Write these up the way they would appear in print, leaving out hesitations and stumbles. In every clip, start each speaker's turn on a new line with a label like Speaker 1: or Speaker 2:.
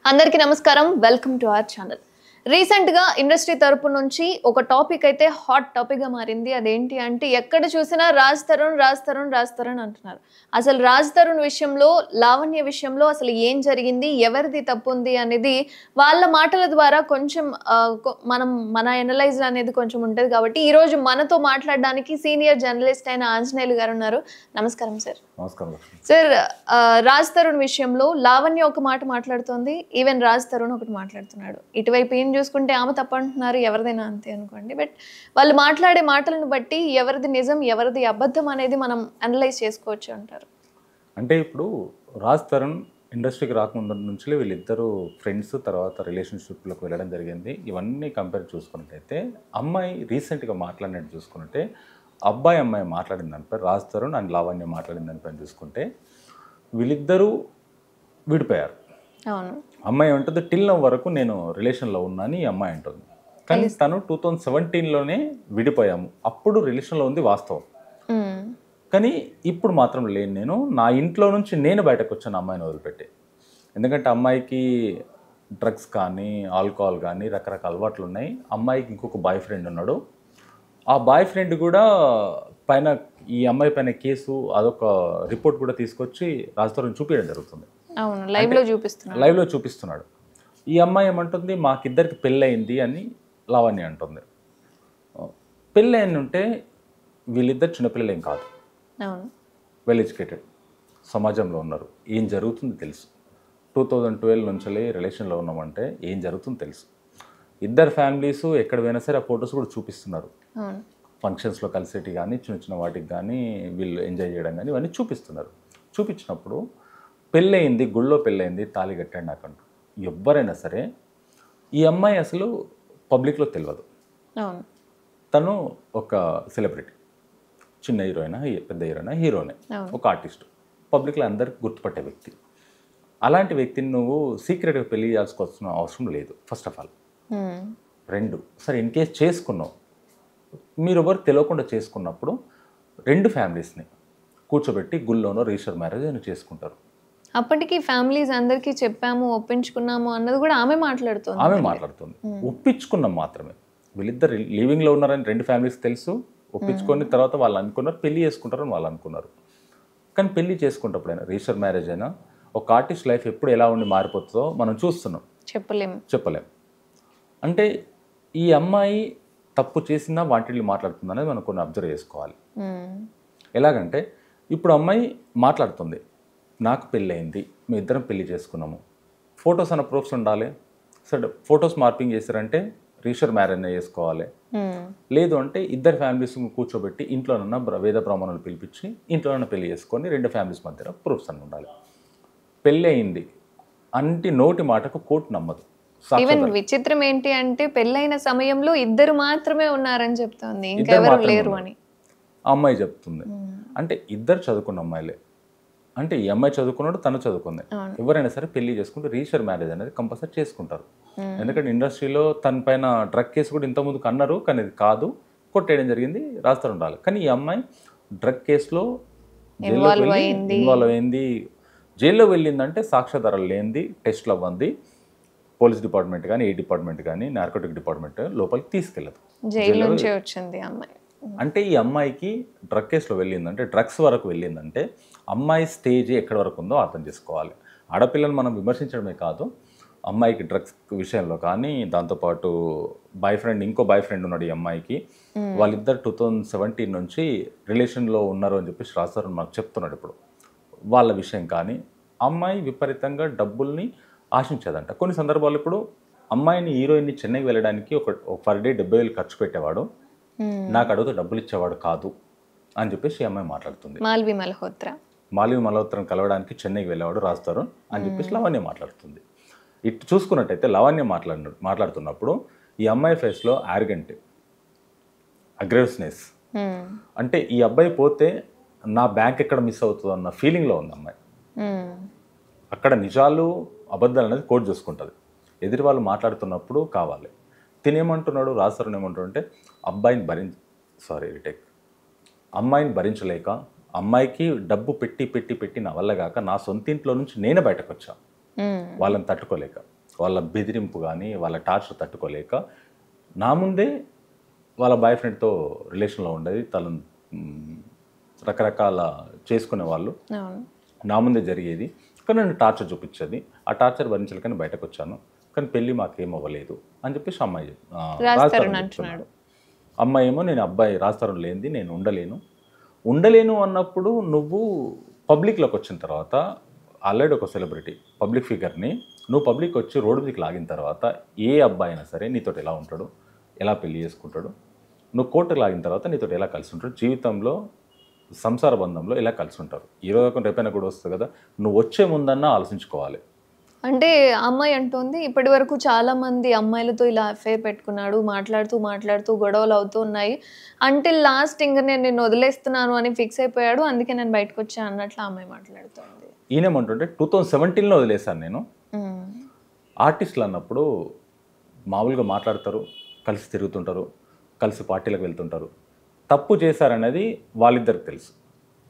Speaker 1: అందరికీ నమస్కారం welcome to our channel recent గా ఇండస్ట్రీ తరపు నుంచి ఒక టాపిక్ అయితే హాట్ టాపిక్ గా మారింది అదేంటి అంటే ఎక్కడ చూసినా రాజ్ తరుణ్ అంటున్నారు అసలు రాజ్ తరుణ్ విషయంలో లావణ్య విషయంలో అసలు ఏం జరిగింది ఎవరిది తప్పు ఉంది అనేది వాళ్ళ మాటల ద్వారా కొంచెం మన ఎనలైజ్ అనేది కొంచెం ఉంటది కాబట్టి ఈ రోజు మనతో మాట్లాడడానికి సీనియర్ జర్నలిస్ట్ అయిన ఆంజనేయులు గారు ఉన్నారు నమస్కారం సార్
Speaker 2: నమస్కారం
Speaker 1: సార్ రాజ్ తరుణ్ విషయంలో లావణ్య ఒక మాట మాట్లాడుతోంది ఈవెన్ రాజ్ తరుణ్ ఒకటి మాట్లాడుతున్నాడు ఇటువైపు ఏం చూసుకుంటే ఆమె తప్పంటున్నారు ఎవరిదైనా అంతే అనుకోండి బట్ వాళ్ళు మాట్లాడే మాటలను బట్టి ఎవరిది నిజం ఎవరిది అబద్ధం అనేది మనం అనలైజ్ చేసుకోవచ్చు అంటారు
Speaker 2: అంటే ఇప్పుడు రాజ్ తరుణ్ ఇండస్ట్రీకి రాకముందు నుంచి వీళ్ళిద్దరూ ఫ్రెండ్స్ తర్వాత రిలేషన్షిప్లోకి వెళ్ళడం జరిగింది ఇవన్నీ కంపేర్ చూసుకున్నట్టయితే అమ్మాయి రీసెంట్గా మాట్లాడినట్టు చూసుకుంటే అమ్మాయి మాట్లాడిన దానిపై రాజ్ తరుణ్ అండ్ లావణ్య మాట్లాడిన దానిపై చూసుకుంటే వీళ్ళిద్దరూ విడిపోయారు
Speaker 1: అవును
Speaker 2: అమ్మాయి ఉంటుంది టిల్ నవ్ వరకు నేను రిలేషన్లో ఉన్నాను ఈ అమ్మాయి అంటుంది కానీ తను 2017లోనే విడిపోయాము అప్పుడు రిలేషన్లో ఉంది వాస్తవం కానీ ఇప్పుడు మాత్రం లేను నేను నా ఇంట్లో నుంచి నేను బయటకు వచ్చాను అమ్మాయిని వదిలిపెట్టి ఎందుకంటే అమ్మాయికి డ్రగ్స్ కానీ ఆల్కహాల్ కానీ రకరకాల అలవాట్లు ఉన్నాయి అమ్మాయికి ఇంకొక బాయ్ ఫ్రెండ్ ఉన్నాడు ఆ బాయ్ ఫ్రెండ్ కూడా పైన ఈ అమ్మాయి పైన కేసు అదొక రిపోర్ట్ కూడా తీసుకొచ్చి రాజ్ తరుణ్ చూపించడం జరుగుతుంది
Speaker 1: అవును లైవ్లో
Speaker 2: చూపిస్తున్నాడు ఈ అమ్మాయి ఏమంటుంది మాకిద్దరికి పెళ్ళయింది అని లావణ్య అంటుంది పెళ్ళి అని ఉంటే వీళ్ళిద్దరు చిన్నపిల్లలు ఏం కాదు వెల్ ఎడ్యుకేటెడ్ సమాజంలో ఉన్నారు ఏం జరుగుతుందో తెలుసు 2012 నుంచి రిలేషన్లో ఉన్నామంటే ఏం జరుగుతుందో తెలుసు ఇద్దరు ఫ్యామిలీస్ ఎక్కడ పోయినా సరే ఆ ఫొటోస్ కూడా చూపిస్తున్నారు ఫంక్షన్స్లో కలిసేటి కానీ చిన్న చిన్న వాటికి కానీ వీళ్ళు ఎంజాయ్ చేయడం కానీ ఇవన్నీ చూపిస్తున్నారు చూపించినప్పుడు పెళ్ళయింది గుళ్ళో పెళ్ళయింది తాళి కట్టాడు నాకంటూ ఎవరైనా సరే ఈ అమ్మాయి అసలు పబ్లిక్లో తెలియదు తను ఒక సెలబ్రిటీ చిన్న హీరోయినా పెద్ద హీరోనే ఒక ఆర్టిస్ట్ పబ్లిక్లో అందరికి గుర్తుపట్టే వ్యక్తి అలాంటి వ్యక్తిని నువ్వు సీక్రెట్గా పెళ్లి చేయాల్సిన అవసరం లేదు ఫస్ట్ ఆఫ్ ఆల్ రెండు సరే ఇన్ కేస్ చేసుకున్నావు మీరు ఎవరు తెలియకుండా చేసుకున్నప్పుడు రెండు ఫ్యామిలీస్ని కూర్చోబెట్టి గుళ్ళోనో రిజిస్టర్ మ్యారేజ్ అని చేసుకుంటారు
Speaker 1: అప్పటికి ఫ్యామిలీస్ అందరికీ చెప్పాము ఒప్పించుకున్నాము అన్నది కూడా ఆమె మాట్లాడుతుంది
Speaker 2: ఒప్పించుకున్నాం మాత్రమే వీళ్ళిద్దరు లివింగ్లో ఉన్నారని రెండు ఫ్యామిలీస్ తెలుసు ఒప్పించుకొని తర్వాత వాళ్ళు అనుకున్నారు పెళ్లి చేసుకుంటారని వాళ్ళు అనుకున్నారు కానీ పెళ్లి చేసుకుంటప్పుడైనా రిజిస్టర్ మ్యారేజ్ అయినా ఒక ఆర్టిస్ట్ లైఫ్ ఎప్పుడు ఎలా ఉండి మారిపోతుందో మనం చూస్తున్నాం చెప్పలేం అంటే ఈ అమ్మాయి తప్పు చేసినా వాటిని మాట్లాడుతుంది అనేది మనం కొన్ని అబ్జర్వ్ చేసుకోవాలి ఎలాగంటే ఇప్పుడు అమ్మాయి మాట్లాడుతుంది నాకు పెళ్ళయింది మీ ఇద్దరం పెళ్లి చేసుకున్నాము ఫొటోస్ అన్న ప్రూఫ్స్ ఉండాలి సరే ఫొటోస్ మార్పింగ్ చేశారంటే రిజిస్టర్ మ్యారేజ్ చేసుకోవాలి లేదు అంటే ఇద్దరు ఫ్యామిలీస్ కూర్చోబెట్టి ఇంట్లోనన్నా వేద బ్రాహ్మణులు పిలిపించి ఇంట్లోనన్నా పెళ్లి చేసుకొని రెండు ఫ్యామిలీస్ మధ్యలో ప్రూఫ్స్ అని ఉండాలి పెళ్ళి అయింది అంటే నోటి మాటకు కోర్టు నమ్మదు
Speaker 1: ఈవెన్ విచిత్రం ఏంటి అంటే పెళ్ళైన సమయంలో ఇద్దరు మాత్రమే ఉన్నారని చెప్తుంది ఇంకెవరు లేరు అని
Speaker 2: అమ్మాయి చెప్తుంది అంటే ఇద్దరు చదువుకున్న అమ్మాయిలే అంటే ఈ అమ్మాయి చదువుకున్నాడు తను చదువుకుంది ఎవరైనా సరే పెళ్లి చేసుకుంటే రిజిస్టర్ మ్యారేజ్ అనేది కంపల్సరీ చేసుకుంటారు ఎందుకంటే ఇండస్ట్రీలో తన పైన డ్రగ్ కేసు కూడా ఇంతకుముందుకు అన్నారు కానీ ఇది కాదు కొట్టేయడం జరిగింది రాస్తారు ఉండాలి కానీ ఈ అమ్మాయి డ్రగ్ కేసులో ఇన్వాల్వ్ అయింది జైల్లో వెళ్ళిందంటే సాక్ష్యాధారాలు లేనిది టెస్ట్లు అవ్వంది పోలీస్ డిపార్ట్మెంట్ కానీ ఏ డిపార్ట్మెంట్ కానీ నార్కోటిక్ డిపార్ట్మెంట్ లోపలికి తీసుకెళ్ళదు
Speaker 1: జైలు నుంచి వచ్చింది అమ్మాయి
Speaker 2: అంటే ఈ అమ్మాయికి డ్రగ్ కేసులో వెళ్ళిందంటే డ్రగ్స్ వరకు వెళ్ళిందంటే అమ్మాయి స్టేజ్ ఎక్కడి వరకు ఉందో అర్థం చేసుకోవాలి ఆడపిల్లని మనం విమర్శించడమే కాదు అమ్మాయికి డ్రగ్స్ విషయంలో కానీ దాంతోపాటు ఇంకో బాయ్ ఫ్రెండ్ ఉన్నాడు ఈ అమ్మాయికి వాళ్ళిద్దరు 2017 నుంచి రిలేషన్లో ఉన్నారు అని చెప్పి రాజ్ తరుణ్ మనకు చెప్తున్నాడు ఇప్పుడు వాళ్ళ విషయం కానీ అమ్మాయి విపరీతంగా డబ్బుల్ని ఆశించేదంట కొన్ని సందర్భాల్లో ఇప్పుడు అమ్మాయిని హీరోయిన్ని చెన్నైకి వెళ్ళడానికి ఒక పర్ డే 70,000 ఖర్చు పెట్టేవాడు నాకు అడుగుతూ డబ్బులు ఇచ్చేవాడు కాదు అని చెప్పేసి ఈ అమ్మాయి మాట్లాడుతుంది మాల్వి మల్హోత్రాని కలవడానికి చెన్నైకి వెళ్ళేవాడు రాజ్ తరుణ్ అని చెప్పేసి లావణ్య మాట్లాడుతుంది ఇటు చూసుకున్నట్టయితే లావణ్య మాట్లాడుతున్నప్పుడు ఈ అమ్మాయి ఫేస్లో ఆర్గెంట్ అగ్రెసివ్నెస్ అంటే ఈ అబ్బాయి పోతే నా బ్యాంక్ ఎక్కడ మిస్ అవుతుందో అన్న ఫీలింగ్లో ఉంది అమ్మాయి అక్కడ నిజాలు అబద్ధాలు అనేది కోడ్ చూసుకుంటుంది ఎదుటి వాళ్ళు మాట్లాడుతున్నప్పుడు కావాలి తినేమంటున్నాడు రాజ్ తరుణ్ ఏమంటాడు అంటే అమ్మాయిని భరించలేక అమ్మాయికి డబ్బు పెట్టి నా వల్ల కాక నా సొంత ఇంట్లో నుంచి నేనే బయటకు వచ్చా వాళ్ళని తట్టుకోలేక వాళ్ళ బెదిరింపు కానీ వాళ్ళ టార్చర్ తట్టుకోలేక నా ముందే వాళ్ళ బాయ్ ఫ్రెండ్తో రిలేషన్లో ఉండేది, తను రకరకాల చేసుకునే వాళ్ళు నా ముందే జరిగేది. కానీ నన్ను టార్చర్ చూపించేది. ఆ టార్చర్ భరించలేకని బయటకు వచ్చాను. కానీ పెళ్ళి మాకేం అవ్వలేదు అని చెప్పేసి అమ్మాయి చెప్తున్నాడు. అమ్మాయి ఏమో నేను అబ్బాయి రాజతరుణ్ లేనిది నేను ఉండలేను అన్నప్పుడు నువ్వు పబ్లిక్లోకి వచ్చిన తర్వాత ఆల్రెడీ ఒక సెలబ్రిటీ పబ్లిక్ ఫిగర్ని నువ్వు పబ్లిక్ వచ్చి రోడ్డు మీదకి లాగిన తర్వాత ఏ అబ్బాయి అయినా సరే నీతో ఎలా ఉంటాడు, ఎలా పెళ్లి చేసుకుంటాడు, నువ్వు కోర్టుకు లాగిన తర్వాత నీతో ఎలా కలిసి ఉంటాడు, జీవితంలో సంసార బంధంలో ఎలా కలిసి ఉంటారు. ఈరోజు రేపైనా కూడా వస్తుంది కదా, నువ్వు వచ్చే ముందన్నా ఆలోచించుకోవాలి.
Speaker 1: అంటే అమ్మాయి అంటుంది ఇప్పటి వరకు చాలా మంది అమ్మాయిలతో ఇలా అఫైర్ పెట్టుకున్నాడు, మాట్లాడుతూ గొడవలు అవుతూ ఉన్నాయి, అంటిల్ లాస్ట్ ఇంకా నేను నిన్ను వదిలేస్తున్నాను అని ఫిక్స్ అయిపోయాడు, అందుకే నేను బయటకు వచ్చాను అన్నట్లు అమ్మాయి మాట్లాడుతుంది.
Speaker 2: ఈయనేమంటుంటే 2017లో వదిలేశాను నేను. ఆర్టిస్టులు అన్నప్పుడు మామూలుగా మాట్లాడతారు, కలిసి తిరుగుతుంటారు, కలిసి పార్టీలకు వెళ్తుంటారు. తప్పు చేశారనేది వాళ్ళిద్దరికి తెలుసు,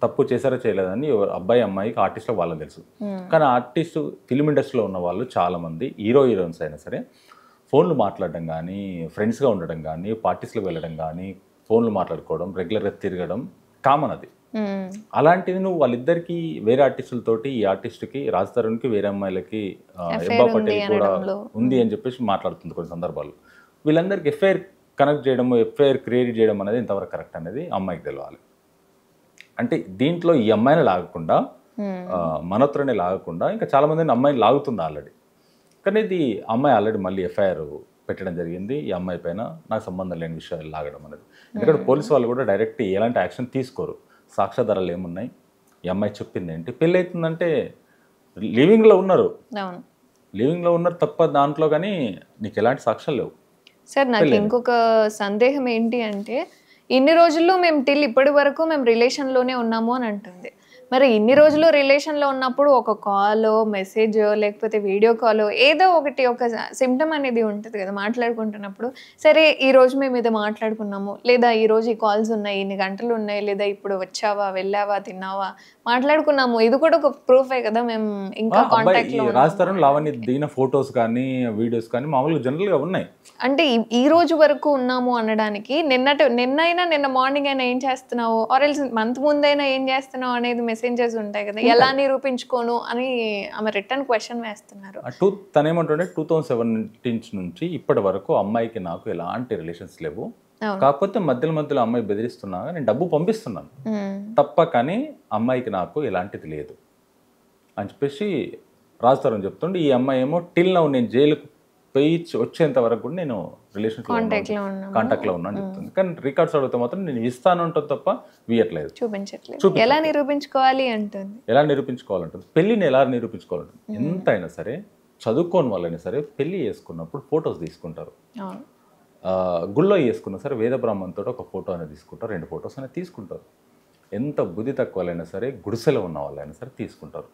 Speaker 2: తప్పు చేశారో చేయలేదని అబ్బాయి అమ్మాయికి ఆర్టిస్టులకు వాళ్ళకి తెలుసు. కానీ ఆర్టిస్టు ఫిల్మ్ ఇండస్ట్రీలో ఉన్న వాళ్ళు చాలామంది హీరోయిన్స్ అయినా సరే ఫోన్లు మాట్లాడడం కానీ, ఫ్రెండ్స్గా ఉండడం కానీ, పార్టీస్లకు వెళ్ళడం కానీ, ఫోన్లు మాట్లాడుకోవడం, రెగ్యులర్గా తిరగడం కామన్ అది. అలాంటిది నువ్వు వాళ్ళిద్దరికి వేరే ఆర్టిస్టులతోటి ఈ ఆర్టిస్ట్కి రాజతరుణ్కి వేరే అమ్మాయిలకి ఎబ్బా పటేల్ కూడా ఉంది అని చెప్పేసి మాట్లాడుతుంది కొన్ని సందర్భాల్లో. వీళ్ళందరికీ ఎఫ్ఐఆర్ కనెక్ట్ చేయడం, ఎఫ్ఐఆర్ క్రియేట్ చేయడం అనేది ఎంతవరకు కరెక్ట్ అనేది అమ్మాయికి తెలవాలి. అంటే దీంట్లో ఈ అమ్మాయిని లాగకుండా మనోత్రనే లాగకుండా ఇంకా చాలామందిని అమ్మాయిని లాగుతుంది ఆల్రెడీ. కానీ ఇది అమ్మాయి ఆల్రెడీ మళ్ళీ ఎఫ్ఐఆర్ పెట్టడం జరిగింది ఈ అమ్మాయి పైన, నాకు సంబంధం లేని విషయాలు లాగడం అనేది. ఎందుకంటే పోలీసు వాళ్ళు కూడా డైరెక్ట్ ఎలాంటి యాక్షన్ తీసుకోరు. సాక్ష్యాధారాలు ఏమున్నాయి, ఈ అమ్మాయి చెప్పింది ఏంటి, పెళ్ళి అవుతుందంటే లివింగ్లో ఉన్నారు తప్ప దాంట్లో, కానీ నీకు ఎలాంటి సాక్ష్యాలు లేవు.
Speaker 1: సార్ నాకు ఇంకొక సందేహం ఏంటి అంటే, ఇన్ని రోజుల్లో మేము ఇప్పటి వరకు మేము రిలేషన్లోనే ఉన్నాము అని అంటుంది. మరి ఇన్ని రోజులు రిలేషన్లో ఉన్నప్పుడు ఒక కాల్, మెసేజ్, లేకపోతే వీడియో కాల్, ఏదో ఒకటి ఒక సిమ్టమ్ అనేది ఉంటుంది కదా మాట్లాడుకుంటున్నప్పుడు. సరే ఈరోజు మేము ఇది మాట్లాడుకున్నాము, లేదా ఈరోజు ఈ కాల్స్ ఉన్నాయి, ఇన్ని గంటలు ఉన్నాయి, లేదా ఇప్పుడు వచ్చావా, వెళ్ళావా, తిన్నావా, మాట్లాడుకున్నాము, ఇది కూడా ఒక ప్రూఫే కదా మేము ఇంకా కాంటాక్ట్ లో.
Speaker 2: రాజతరుణ్ లావణ్య దిగిన ఫోటోస్ కానీ వీడియోస్ కానీ మామూలుగా జనరల్గా ఉన్నాయి.
Speaker 1: అంటే ఈ రోజు వరకు ఉన్నాము అనడానికి నిన్న మార్నింగ్ అయినా ఏం చేస్తున్నావు, ఆర్ ఎల్స్ మంత్ ముందైనా ఏం చేస్తున్నావు అనేది మెసేంజర్స్ ఉంటాయి కదా, ఎలా నిరూపించుకోను అని ఆమె రిటర్న్ క్వశ్చన్ వేస్తున్నారు.
Speaker 2: తనేమంటుంటే 2017 నుంచి ఇప్పటి వరకు అమ్మాయికి నాకు ఎలాంటి రిలేషన్స్ లేవు, కాకపోతే మధ్యలో అమ్మాయి బెదిరిస్తున్నా నేను డబ్బు పంపిస్తున్నాను తప్ప, కానీ అమ్మాయికి నాకు ఎలాంటిది లేదు అని చెప్పేసి రాజతరుణ్ చెప్తుండే. ఈ అమ్మాయి ఏమో టిల్ నౌ నేను జైలుకు పోయి వచ్చేంత వరకు కూడా నేను రిలేషన్ కాంటాక్ట్లో ఉన్నా అని చెప్తుంది. కానీ రికార్డ్స్ అడిగితే మాత్రం నేను ఇస్తాను ఉంటుంది తప్ప వీయట్లేదు,
Speaker 1: చూపించట్లేదు. ఎలా నిరూపించుకోవాలి
Speaker 2: నిరూపించుకోవాలంటుంది, పెళ్ళిని ఎలా నిరూపించుకోవాలంటుంది. ఎంత అయినా సరే చదువుకోని వాళ్ళైనా సరే పెళ్ళి చేసుకున్నప్పుడు ఫొటోస్ తీసుకుంటారు. గుళ్ళో వేసుకున్నా సరే వేద బ్రాహ్మణంతో ఒక ఫోటో అనేది తీసుకుంటారు, 2 ఫొటోస్ అనేది తీసుకుంటారు. ఎంత బుద్ధి తక్కువ వాళ్ళైనా సరే గుడిసెలో ఉన్న వాళ్ళైనా సరే తీసుకుంటారు.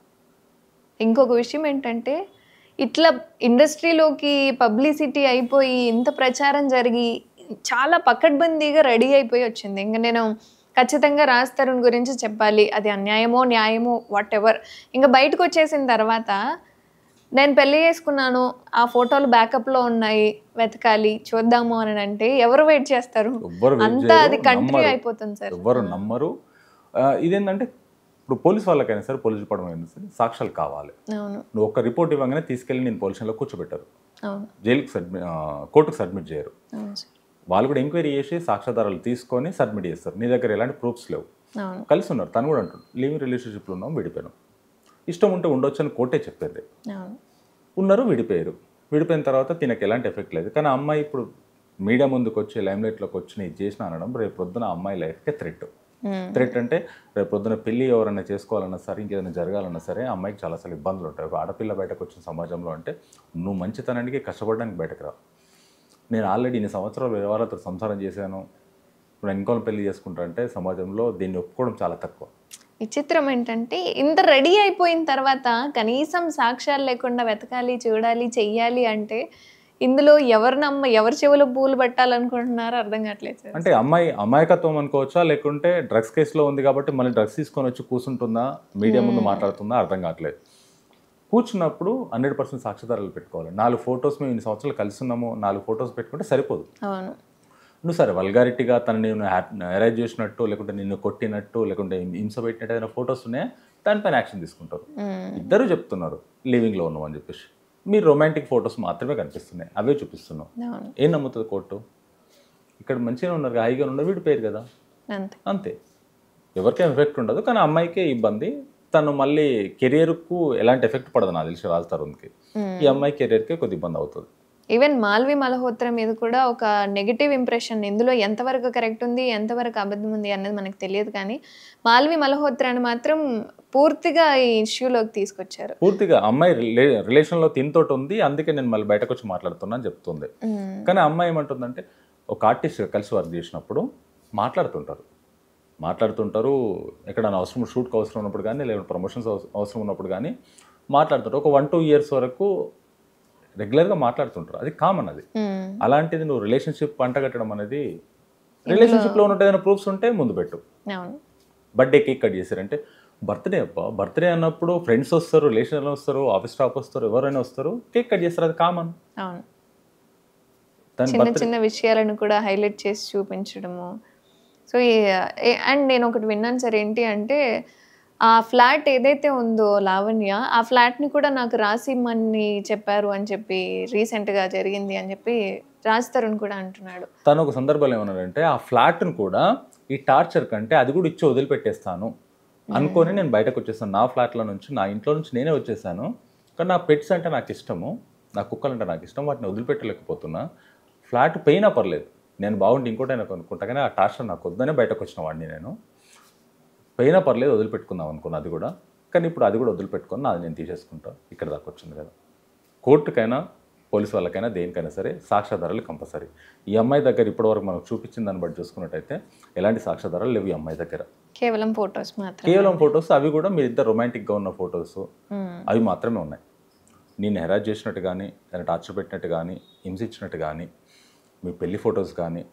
Speaker 1: ఇంకొక విషయం ఏంటంటే, ఇట్లా ఇండస్ట్రీలోకి పబ్లిసిటీ అయిపోయి ఇంత ప్రచారం జరిగి చాలా పకడ్బందీగా రెడీ అయిపోయి వచ్చింది. ఇంకా నేను ఖచ్చితంగా రాజతరుణ్ గురించి చెప్పాలి, అది అన్యాయమో న్యాయమో వాట్ ఎవర్. ఇంకా బయటకు వచ్చేసిన తర్వాత నేను పెళ్లి చేసుకున్నాను, ఆ ఫోటోలు బ్యాకప్లో ఉన్నాయి, వెతకాలి చూద్దాము అని అంటే ఎవరు వెయిట్ చేస్తారు? అంతా అది కంటిన్యూ అయిపోతుంది సార్,
Speaker 2: ఎవరు నమ్మరు. ఇదేంటంటే ఇప్పుడు పోలీస్ వాళ్ళకైనా సరే, పోలీస్ డిపార్ట్మెంట్ అయినా సరే సాక్ష్యాలు కావాలి. నువ్వు ఒక రిపోర్ట్ ఇవ్వగానే తీసుకెళ్ళి నేను పోలీస్ స్టేషన్లో కూర్చోబెట్టారు, జైలుకి కోర్టుకు సబ్మిట్ చేయరు. వాళ్ళు కూడా ఎంక్వైరీ చేసి సాక్ష్యాధారాలు తీసుకొని సబ్మిట్ చేస్తారు. నీ దగ్గర ఎలాంటి ప్రూఫ్స్ లేవు, కలిసి ఉన్నారు. తను కూడా అంటాడు లివింగ్ రిలేషన్షిప్లో ఉన్నాం, విడిపోయినాం, ఇష్టం ఉంటే ఉండొచ్చు అని కోర్టే చెప్పేది. ఉన్నారు, విడిపోయిన తర్వాత తినకు ఎలాంటి ఎఫెక్ట్ లేదు. కానీ అమ్మాయి ఇప్పుడు మీడియా ముందుకు వచ్చి లైమ్లైట్లోకి వచ్చి నేను చేసిన అనడం రేపు పొద్దున అమ్మాయి లైఫ్కే థ్రెట్ అంటే రేపు పొద్దున పెళ్ళి ఎవరైనా చేసుకోవాలన్నా సరే, ఇంకేదైనా జరగాలన్నా సరే అమ్మాయికి చాలాసార్లు ఇబ్బందులు ఉంటాయి. ఒక ఆడపిల్ల బయటకు వచ్చిన సమాజంలో అంటే నువ్వు మంచితనానికి కష్టపడడానికి బయటకు రావు. నేను ఆల్రెడీ ఇన్ని సంవత్సరాలు వేరే వాళ్ళతో సంసారం చేశాను, ఇప్పుడు ఇంకోళ్ళని పెళ్లి చేసుకుంటా అంటే సమాజంలో దీన్ని ఒప్పుకోవడం చాలా తక్కువ.
Speaker 1: విచిత్రం ఏంటంటే, ఇంత రెడీ అయిపోయిన తర్వాత కనీసం సాక్ష్యాలు లేకుండా వెతకాలి, చూడాలి, చెయ్యాలి అంటే ఇందులో ఎవరి చెవులో పూలు పట్టాలనుకుంటున్నారో అర్థం కావట్లేదు.
Speaker 2: అంటే అమాయకత్వం అనుకోవచ్చా, లేకుంటే డ్రగ్స్ కేసులో ఉంది కాబట్టి మళ్ళీ డ్రగ్స్ తీసుకొని వచ్చి కూర్చుంటుందా, మీడియా ముందు మాట్లాడుతుందా అర్థం కావట్లేదు. కూర్చున్నప్పుడు 100% సాక్ష్యాధారాలు పెట్టుకోవాలి. 4 ఫొటోస్ మేము ఇన్ని సంవత్సరాలు కలిసి ఉన్నాము, 4 ఫొటోస్ పెట్టుకుంటే సరిపోదు.
Speaker 1: అవును.
Speaker 2: నువ్వు సరే వల్గారిటీగా తను నేను అరేంజ్ చేసినట్టు, లేకుంటే నిన్ను కొట్టినట్టు, లేకుంటే హింస పెట్టినట్టు ఏదైనా ఫొటోస్ ఉన్నాయా, దానిపైన యాక్షన్ తీసుకుంటారు. ఇద్దరు చెప్తున్నారు లివింగ్లో ఉన్నాం అని చెప్పేసి. మీరు రొమాంటిక్ ఫొటోస్ మాత్రమే కనిపిస్తున్నాయి, అవే చూపిస్తున్నాం. ఏం నమ్ముతుంది కోర్టు? ఇక్కడ మంచిగా ఉన్నారు, హాయిగా ఉన్నారు, వీడి పేరు కదా, అంతే. ఎవరికైనా ఎఫెక్ట్ ఉండదు, కానీ అమ్మాయికే ఇబ్బంది. తను మళ్ళీ కెరియర్కు ఎలాంటి ఎఫెక్ట్ పడదు నాకు తెలిసి రాజ్ తరుణ్కి. ఈ అమ్మాయి కెరియర్కే కొద్ది ఇబ్బంది అవుతుంది.
Speaker 1: ఈవెన్ మాల్వి మల్హోత్రా మీద కూడా ఒక నెగిటివ్ ఇంప్రెషన్, ఇందులో ఎంతవరకు కరెక్ట్ ఉంది, ఎంతవరకు అబద్ధం ఉంది అన్నది మనకు తెలియదు, కానీ మాల్వి మల్హోత్రాని మాత్రం పూర్తిగా ఈ ఇష్యూలోకి తీసుకొచ్చారు.
Speaker 2: పూర్తిగా అమ్మాయి రిలేషన్లో తినతోటి ఉంది, అందుకే నేను మళ్ళీ బయటకు వచ్చి మాట్లాడుతున్నా అని చెప్తుంది. కానీ అమ్మాయి ఏమంటుందంటే, ఒక ఆర్టిస్ట్ కలిసి వర్క్ చేసినప్పుడు మాట్లాడుతుంటారు, ఎక్కడైనా అవసరం, షూట్కి అవసరం ఉన్నప్పుడు కానీ, లేదా ప్రమోషన్స్ అవసరం ఉన్నప్పుడు కానీ మాట్లాడుతుంటారు. ఒక 1-2 ఇయర్స్ వరకు రెగ్యులర్గా మాట్లాడుతుంటారు, అది కామన్. అది అలాంటిది నువ్వు రిలేషన్షిప్ అంటగట్టడం అనేది, రిలేషన్షిప్లో ఉన్నట్టు ఏదైనా ప్రూఫ్స్ ఉంటే ముందు పెట్టు. బర్త్డే కేక్ కట్ చేశారంటే బర్త్డే అన్నప్పుడు ఫ్రెండ్స్ వస్తారు, రిలేషన్లో వస్తారు, ఆఫీస్ స్టాఫ్ వస్తారు, ఎవరైనా వస్తారు, కేక్ కట్ చేస్తారు, అది కామన్.
Speaker 1: చిన్న చిన్న విషయాలను కూడా హైలైట్ చేసి చూపించడము. సో అండ్ నేను ఒకటి విన్నాను సార్, ఏంటి అంటే ఆ ఫ్లాట్ ఏదైతే ఉందో లావణ్య, ఆ ఫ్లాట్ని కూడా నాకు రాసిమ్మని చెప్పారు అని చెప్పి రీసెంట్గా జరిగింది అని చెప్పి రాజ్ తరుణ్ కూడా అంటున్నాడు.
Speaker 2: తను ఒక సందర్భంలో ఏమన్నాడంటే, ఆ ఫ్లాట్ను కూడా ఈ టార్చర్ కంటే అది కూడా ఇచ్చి వదిలిపెట్టేస్తాను అనుకొని నేను బయటకు వచ్చేసాను. నా ఫ్లాట్లో నుంచి, నా ఇంట్లో నుంచి నేనే వచ్చేసాను. కానీ నా పెట్స్ అంటే నాకు ఇష్టము, నా కుక్కలు అంటే నాకు ఇష్టం, వాటిని వదిలిపెట్టలేకపోతున్నా. ఫ్లాట్ పోయినా పర్లేదు, నేను బాగుండి ఇంకోటైనా కొనుక్కుంటా, కానీ ఆ టార్చర్ నాకు వద్దనే బయటకు వచ్చిన వాడిని నేను. పోయినా పర్లేదు, వదిలిపెట్టుకుందాం అనుకున్నా అది కూడా. కానీ ఇప్పుడు అది కూడా వదిలిపెట్టుకొని అది నేను తీసేసుకుంటా. ఇక్కడ దాకా వచ్చింది కదా. కోర్టుకైనా, పోలీసు వాళ్ళకైనా, దేనికైనా సరే సాక్ష్యాధారాలు కంపల్సరీ. ఈ అమ్మాయి దగ్గర ఇప్పటివరకు మనకు చూపించిన దాన్ని బట్టి చూసుకున్నట్టయితే ఎలాంటి సాక్ష్యాధారాలు లేవు ఈ అమ్మాయి దగ్గర.
Speaker 1: కేవలం ఫొటోస్ మాత్రం,
Speaker 2: కేవలం ఫొటోస్. అవి కూడా మీరిద్దరు రొమాంటిక్గా ఉన్న ఫొటోస్ అవి మాత్రమే ఉన్నాయి. నేను హెరాస్ చేసినట్టు కానీ, దాన్ని టార్చర్ పెట్టినట్టు కానీ, హింసించినట్టు కానీ, మీ పెళ్లి ఫొటోస్ కానీ,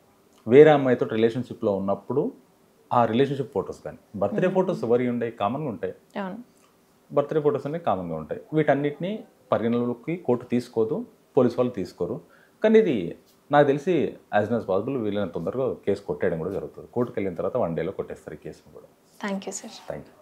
Speaker 2: వేరే అమ్మాయితో రిలేషన్షిప్లో ఉన్నప్పుడు ఆ రిలేషన్షిప్ ఫొటోస్ కానీ, బర్త్డే ఫొటోస్ ఎవరి ఉంటాయి, కామన్గా ఉంటాయి. బర్త్డే ఫొటోస్ అనేవి కామన్గా ఉంటాయి. వీటన్నిటిని పరిగణలోకి కోర్టు తీసుకోదు, పోలీసు వాళ్ళు తీసుకోరు. కానీ ఇది నాకు తెలిసి యాజ్ సూన్ యాజ్ పాసిబుల్ వీళ్ళని తొందరగా కేసు కొట్టేయడం కూడా జరుగుతుంది. కోర్టుకు వెళ్ళిన తర్వాత 1 డేలో కొట్టేస్తారు ఈ కేసును కూడా.
Speaker 1: Thank you sir.
Speaker 2: Thank you.